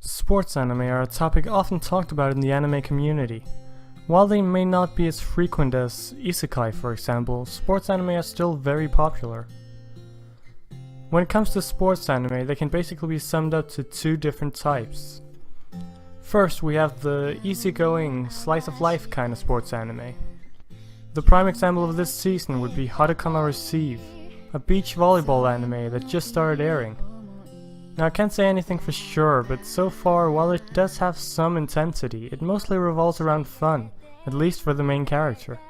Sports anime are a topic often talked about in the anime community. While they may not be as frequent as isekai, for example, sports anime are still very popular. When it comes to sports anime, they can basically be summed up to two different types. First, we have the easygoing, slice-of-life kind of sports anime. The prime example of this season would be Haruka Receive, a beach volleyball anime that just started airing. Now I can't say anything for sure, but so far, while it does have some intensity, it mostly revolves around fun, at least for the main character.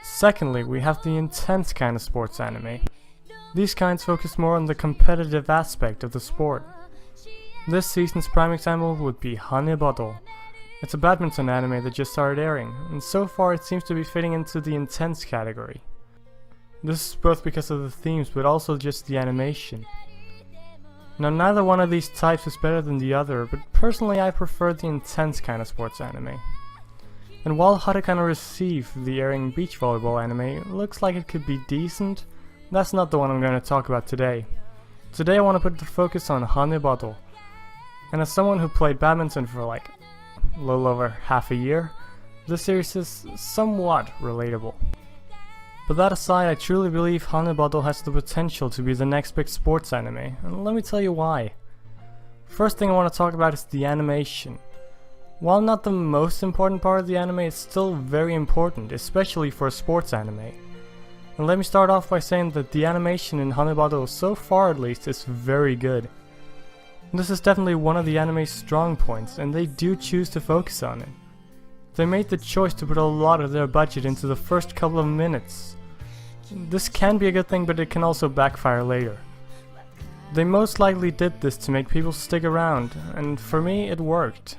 Secondly, we have the intense kind of sports anime. These kinds focus more on the competitive aspect of the sport. This season's prime example would be hanebado. It's a badminton anime that just started airing, and so far it seems to be fitting into the intense category. This is both because of the themes, but also just the animation. Now neither one of these types is better than the other, but personally I prefer the intense kind of sports anime. And while Haruka Receive, the airing beach volleyball anime, looks like it could be decent, that's not the one I'm going to talk about today. Today I want to put the focus on hanebado. And as someone who played badminton for like a little over half a year, this series is somewhat relatable. But that aside, I truly believe hanebado has the potential to be the next big sports anime, and let me tell you why. First thing I want to talk about is the animation. While not the most important part of the anime, it's still very important, especially for a sports anime. And let me start off by saying that the animation in hanebado, so far at least, is very good. This is definitely one of the anime's strong points, and they do choose to focus on it. They made the choice to put a lot of their budget into the first couple of minutes. This can be a good thing, but it can also backfire later. They most likely did this to make people stick around, and for me it worked.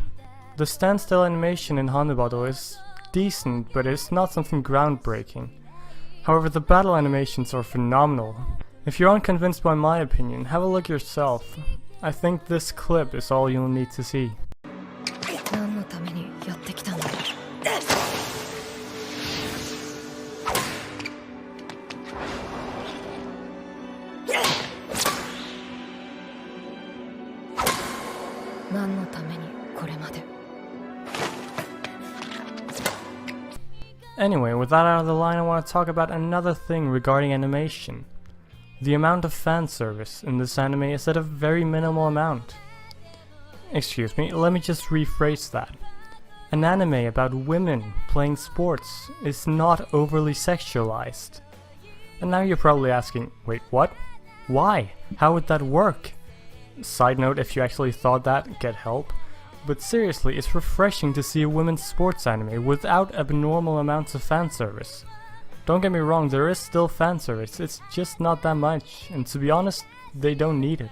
The standstill animation in hanebado is decent, but it's not something groundbreaking. However, the battle animations are phenomenal. If you're unconvinced by my opinion, have a look yourself. I think this clip is all you'll need to see. Anyway, with that out of the line, I want to talk about another thing regarding animation. The amount of fan service in this anime is at a very minimal amount. Excuse me, let me just rephrase that. An anime about women playing sports is not overly sexualized. And now you're probably asking, wait, what? Why? How would that work? Side note, if you actually thought that, get help. But seriously, it's refreshing to see a women's sports anime without abnormal amounts of fan service. Don't get me wrong, there is still fan service, it's just not that much, and to be honest, they don't need it.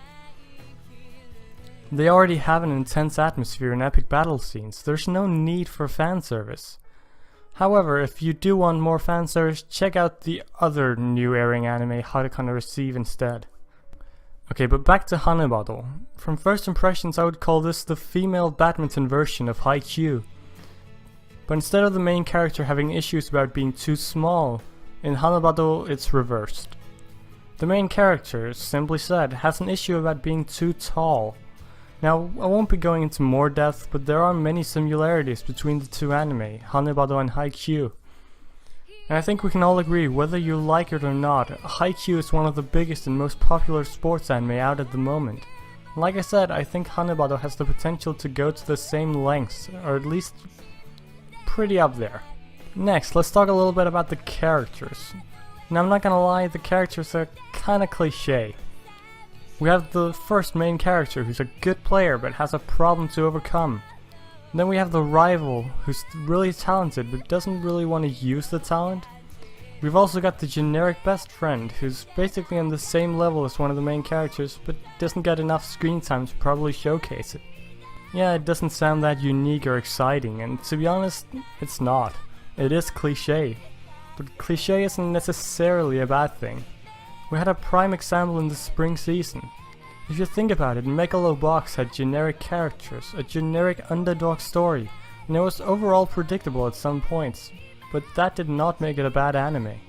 They already have an intense atmosphere and epic battle scenes, there's no need for fan service. However, if you do want more fan service, check out the other new airing anime Haruka Receive instead. Okay, but back to hanebado. From first impressions I would call this the female badminton version of Haikyuu. But instead of the main character having issues about being too small, in hanebado it's reversed. The main character, simply said, has an issue about being too tall. Now, I won't be going into more depth, but there are many similarities between the two anime, hanebado and Haikyuu. And I think we can all agree, whether you like it or not, Haikyuu is one of the biggest and most popular sports anime out at the moment. Like I said, I think hanebado has the potential to go to the same lengths, or at least pretty up there. Next, let's talk a little bit about the characters. Now I'm not gonna lie, the characters are kinda cliche. We have the first main character who's a good player but has a problem to overcome. Then we have the rival, who's really talented but doesn't really want to use the talent. We've also got the generic best friend, who's basically on the same level as one of the main characters, but doesn't get enough screen time to probably showcase it. Yeah, it doesn't sound that unique or exciting, and to be honest, it's not. It is cliché, but cliché isn't necessarily a bad thing. We had a prime example in the spring season. If you think about it, Megalobox had generic characters, a generic underdog story, and it was overall predictable at some points, but that did not make it a bad anime.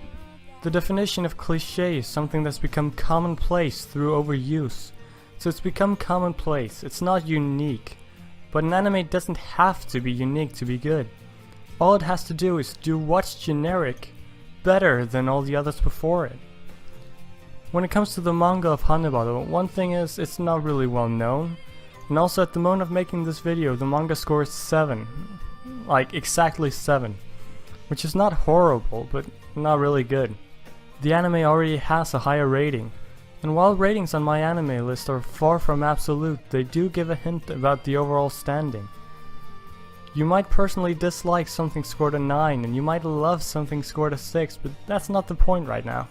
The definition of cliché is something that's become commonplace through overuse. so it's become commonplace. It's not unique, but an anime doesn't have to be unique to be good. All it has to do is do what's generic better than all the others before it. When it comes to the manga of Hanebado, one thing is it's not really well known, and also at the moment of making this video the manga score is 7, like exactly 7, which is not horrible but not really good. The anime already has a higher rating, and while ratings on my anime list are far from absolute, they do give a hint about the overall standing. You might personally dislike something scored a 9 and you might love something scored a 6, but that's not the point right now.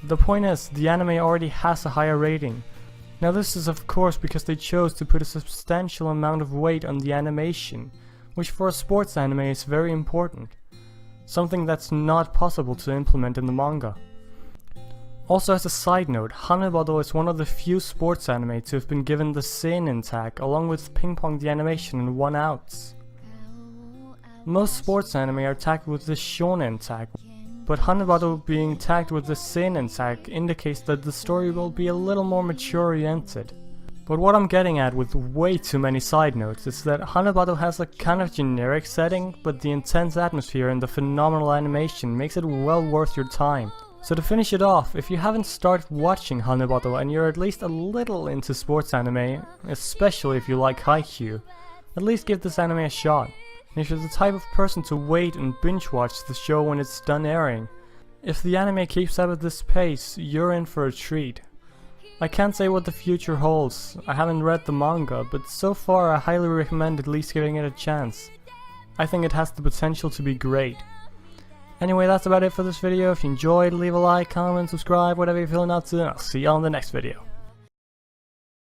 The point is, the anime already has a higher rating. Now this is of course because they chose to put a substantial amount of weight on the animation, which for a sports anime is very important. Something that's not possible to implement in the manga. Also as a side note, hanebado is one of the few sports anime to have been given the seinen tag along with Ping Pong the animation and 1-outs. Most sports anime are tagged with the shonen tag, but hanebado being tagged with the seinen tag indicates that the story will be a little more mature oriented. But what I'm getting at with way too many side notes is that hanebado has a kind of generic setting, but the intense atmosphere and the phenomenal animation makes it well worth your time. So to finish it off, if you haven't started watching hanebado and you're at least a little into sports anime, especially if you like Haikyuu, at least give this anime a shot. And if you're the type of person to wait and binge watch the show when it's done airing, if the anime keeps up at this pace, you're in for a treat. I can't say what the future holds, I haven't read the manga, but so far I highly recommend at least giving it a chance. I think it has the potential to be great. Anyway, that's about it for this video. If you enjoyed, leave a like, comment, subscribe, whatever you're feeling up to, and I'll see you on the next video.